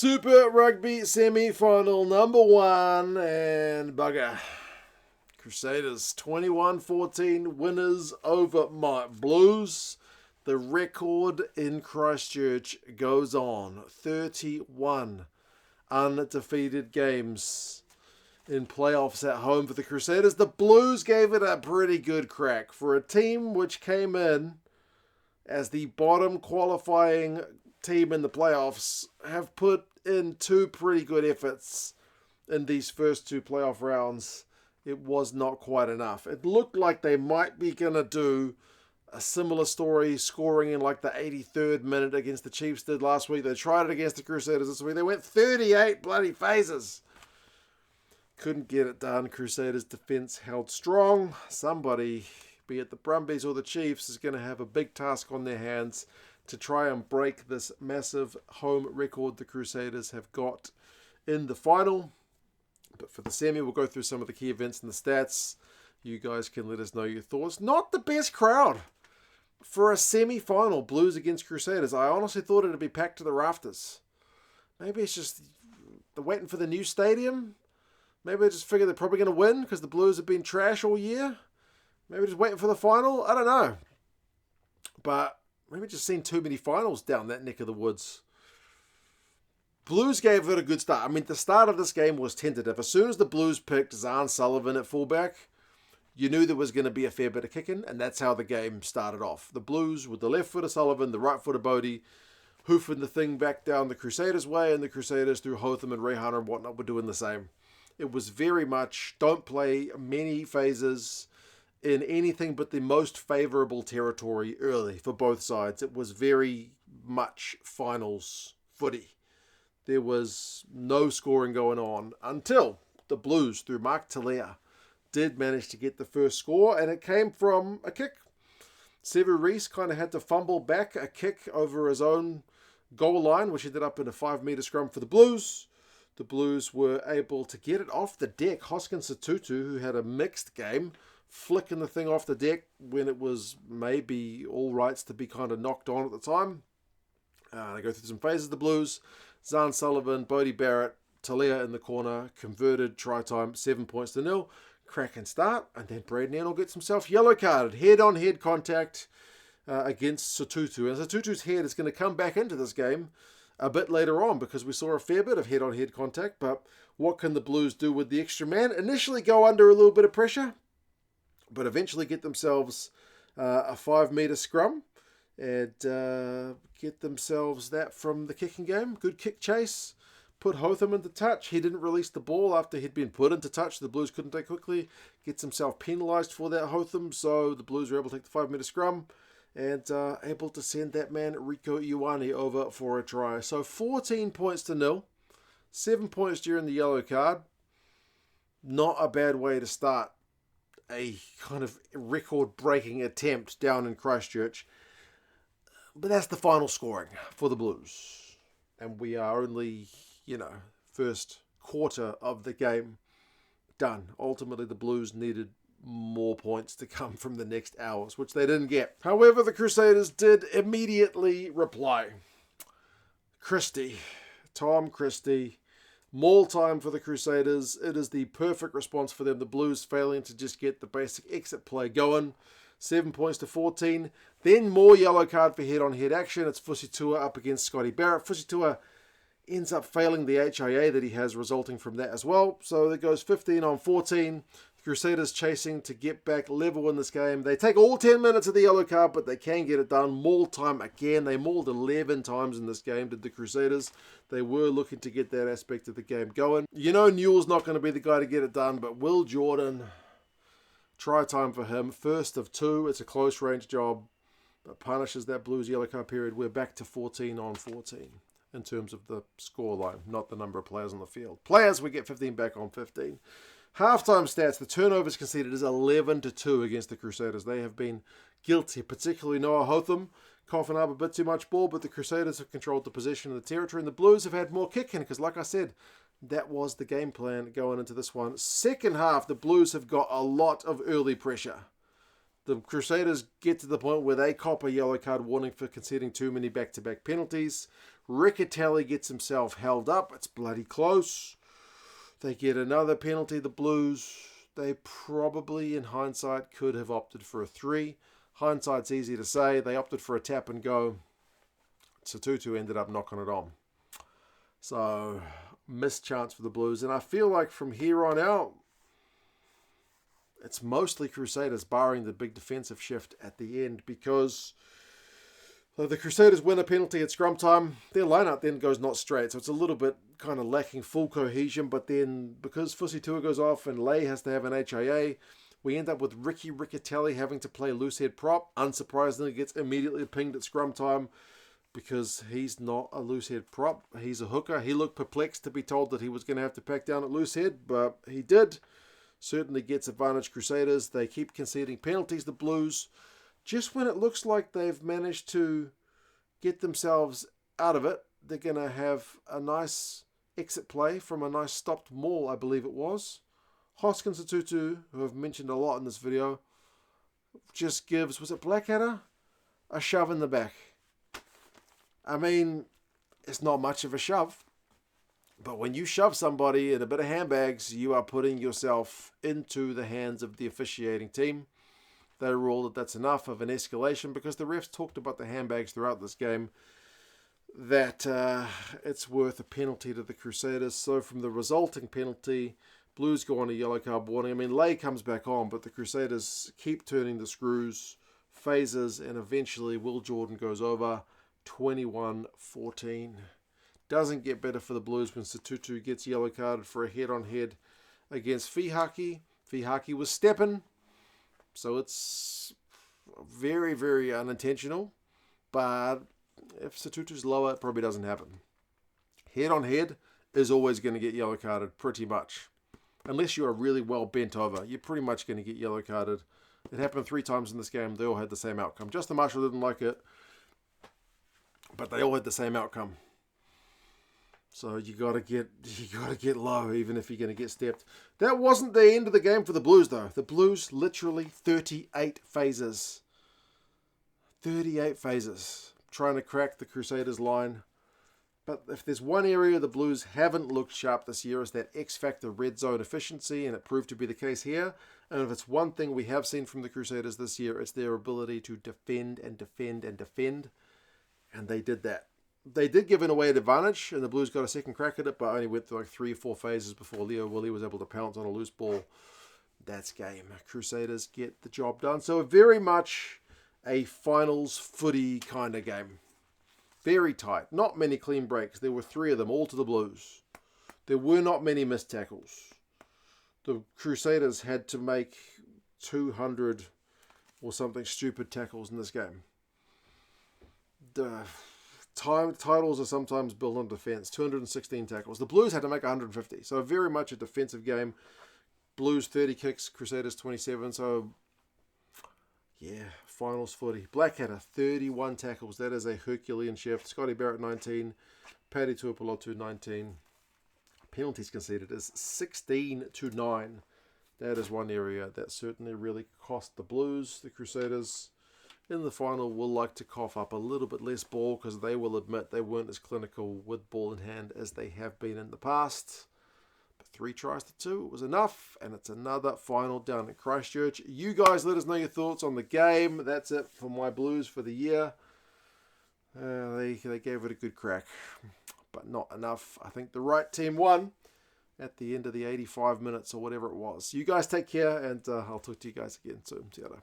Super Rugby semi-final number 1 and bugger. Crusaders 21-14 winners over my Blues. The record in Christchurch goes on. 31 undefeated games in playoffs at home for the Crusaders. The Blues gave it a pretty good crack for a team which came in as the bottom qualifying team in the playoffs, have put in 2 pretty good efforts in these first 2 playoff rounds. It was not quite enough. It looked like they might be going to do a similar story, scoring in like the 83rd minute against the Chiefs did last week. They tried it against the Crusaders this week. They went 38 bloody phases. Couldn't get it done. Crusaders' defense held strong. Somebody, be it the Brumbies or the Chiefs, is going to have a big task on their hands to try and break this massive home record the Crusaders have got in the final. But for the semi, we'll go through some of the key events and the stats. You guys can let us know your thoughts. Not the best crowd for a semi-final, Blues against Crusaders. I honestly thought it would be packed to the rafters. Maybe it's just they're waiting for the new stadium. Maybe they just figure they're probably going to win because the Blues have been trash all year. Maybe just waiting for the final. I don't know. But maybe just seen too many finals down that neck of the woods. Blues gave it a good start. I mean, the start of this game was tentative. As soon as the Blues picked Zahn Sullivan at fullback, you knew there was going to be a fair bit of kicking, and that's how the game started off. The Blues with the left foot of Sullivan, the right foot of Bodie, hoofing the thing back down the Crusaders' way, and the Crusaders through Hotham and Rehan and whatnot were doing the same. It was very much don't play many phases in anything but the most favourable territory early for both sides. It was very much finals footy. There was no scoring going on until the Blues, through Mark Talia, did manage to get the first score, and it came from a kick. Sevu Reece kind of had to fumble back a kick over his own goal line, which ended up in a 5-metre scrum for the Blues. The Blues were able to get it off the deck. Hoskins Satutu, who had a mixed game, flicking the thing off the deck when it was maybe all rights to be kind of knocked on at the time. They go through some phases of the Blues. Zahn Sullivan, Bodie Barrett, Talia in the corner, converted, try time, 7 points to 0. Cracking start, and then Braden Ennell gets himself yellow carded. Head-on-head contact against Satutu. And Satutu's head is going to come back into this game a bit later on because we saw a fair bit of head-on-head contact. But what can the Blues do with the extra man? Initially go under a little bit of pressure, but eventually get themselves a 5-metre scrum and get themselves that from the kicking game. Good kick chase. Put Hotham into touch. He didn't release the ball after he'd been put into touch. The Blues couldn't take quickly. Gets himself penalised for that, Hotham. So the Blues were able to take the 5-metre scrum and able to send that man, Rico Ioane, over for a try. So 14 points to 0. 7 points during the yellow card. Not a bad way to start a kind of record-breaking attempt down in Christchurch. But that's the final scoring for the Blues. And we are only, first quarter of the game done. Ultimately, the Blues needed more points to come from the next hours, which they didn't get. However, the Crusaders did immediately reply. Tom Christie, maul time for the Crusaders. It is the perfect response for them. The Blues failing to just get the basic exit play going. 7 points to 14. Then more yellow card for head-on-head action. It's Fusitua up against Scotty Barrett. Fusitua ends up failing the HIA that he has resulting from that as well. So it goes 15 on 14. The Crusaders chasing to get back level in this game. They take all 10 minutes of the yellow card, but they can get it done. Maul time again. They mauled 11 times in this game, did the Crusaders. They were looking to get that aspect of the game going. Newell's not going to be the guy to get it done, but Will Jordan, try time for him. First of 2. It's a close range job, but punishes that Blues yellow card period. We're back to 14 on 14 in terms of the scoreline, not the number of players on the field. Players, we get 15 back on 15. Halftime stats, the turnovers conceded is 11-2 against the Crusaders. They have been guilty, particularly Noah Hotham, coughing up a bit too much ball, but the Crusaders have controlled the possession of the territory, and the Blues have had more kicking, because like I said, that was the game plan going into this one. Second half, the Blues have got a lot of early pressure. The Crusaders get to the point where they cop a yellow card warning for conceding too many back-to-back penalties. Riccatelli gets himself held up. It's bloody close. They get another penalty, the Blues. They probably, in hindsight, could have opted for a 3. Hindsight's easy to say. They opted for a tap and go. Tutu ended up knocking it on. So, missed chance for the Blues. And I feel like from here on out, it's mostly Crusaders, barring the big defensive shift at the end, because the Crusaders win a penalty at scrum time. Their lineup then goes not straight, so it's a little bit kind of lacking full cohesion. But then, because Fusi Tua goes off and Lay has to have an HIA, we end up with Riccatelli having to play loosehead prop. Unsurprisingly, gets immediately pinged at scrum time because he's not a loosehead prop. He's a hooker. He looked perplexed to be told that he was going to have to pack down at loosehead, but he did. Certainly gets advantage Crusaders. They keep conceding penalties, the Blues. Just when it looks like they've managed to get themselves out of it, they're going to have a nice exit play from a nice stopped maul, I believe it was. Hoskins and Tutu, who I've mentioned a lot in this video, just gives, was it Blackadder? A shove in the back. I mean, it's not much of a shove. But when you shove somebody in a bit of handbags, you are putting yourself into the hands of the officiating team. They ruled that that's enough of an escalation because the refs talked about the handbags throughout this game, that it's worth a penalty to the Crusaders. So from the resulting penalty, Blues go on a yellow card warning. I mean, Lay comes back on, but the Crusaders keep turning the screws, phases, and eventually Will Jordan goes over 21-14. Doesn't get better for the Blues when Tutu gets yellow carded for a head-on-head against Fihaki. Fihaki was stepping, so it's very, very unintentional. But if Tutu's lower, it probably doesn't happen. Head-on-head is always going to get yellow carded, pretty much. Unless you are really well bent over, you're pretty much going to get yellow carded. It happened 3 times in this game. They all had the same outcome. Justin Marshall didn't like it, but they all had the same outcome. So you gotta get low, even if you're gonna get stepped. That wasn't the end of the game for the Blues, though. The Blues literally 38 phases. 38 phases trying to crack the Crusaders line. But if there's one area the Blues haven't looked sharp this year, is that X-Factor red zone efficiency, and it proved to be the case here. And if it's one thing we have seen from the Crusaders this year, it's their ability to defend and defend and defend. And they did that. They did give an away advantage, and the Blues got a second crack at it, but only went through like 3 or 4 phases before Leo Willie was able to pounce on a loose ball. That's game. Crusaders get the job done. So very much a finals footy kind of game. Very tight. Not many clean breaks. There were 3 of them, all to the Blues. There were not many missed tackles. The Crusaders had to make 200 or something stupid tackles in this game. The titles are sometimes built on defense. 216 tackles. The Blues had to make 150. So very much a defensive game. Blues 30 kicks, Crusaders 27. So yeah, finals footy. Blackadder 31 tackles. That is a Herculean shift. Scotty Barrett 19. Paddy Tuipulotu 19. Penalties conceded is 16-9. That is one area that certainly really cost the Blues. The Crusaders in the final will like to cough up a little bit less ball because they will admit they weren't as clinical with ball in hand as they have been in the past. But 3 tries to 2 was enough, and it's another final down in Christchurch. You guys let us know your thoughts on the game. That's it for my Blues for the year. They gave it a good crack, but not enough. I think the right team won at the end of the 85 minutes or whatever it was. You guys take care, and I'll talk to you guys again soon. See you later.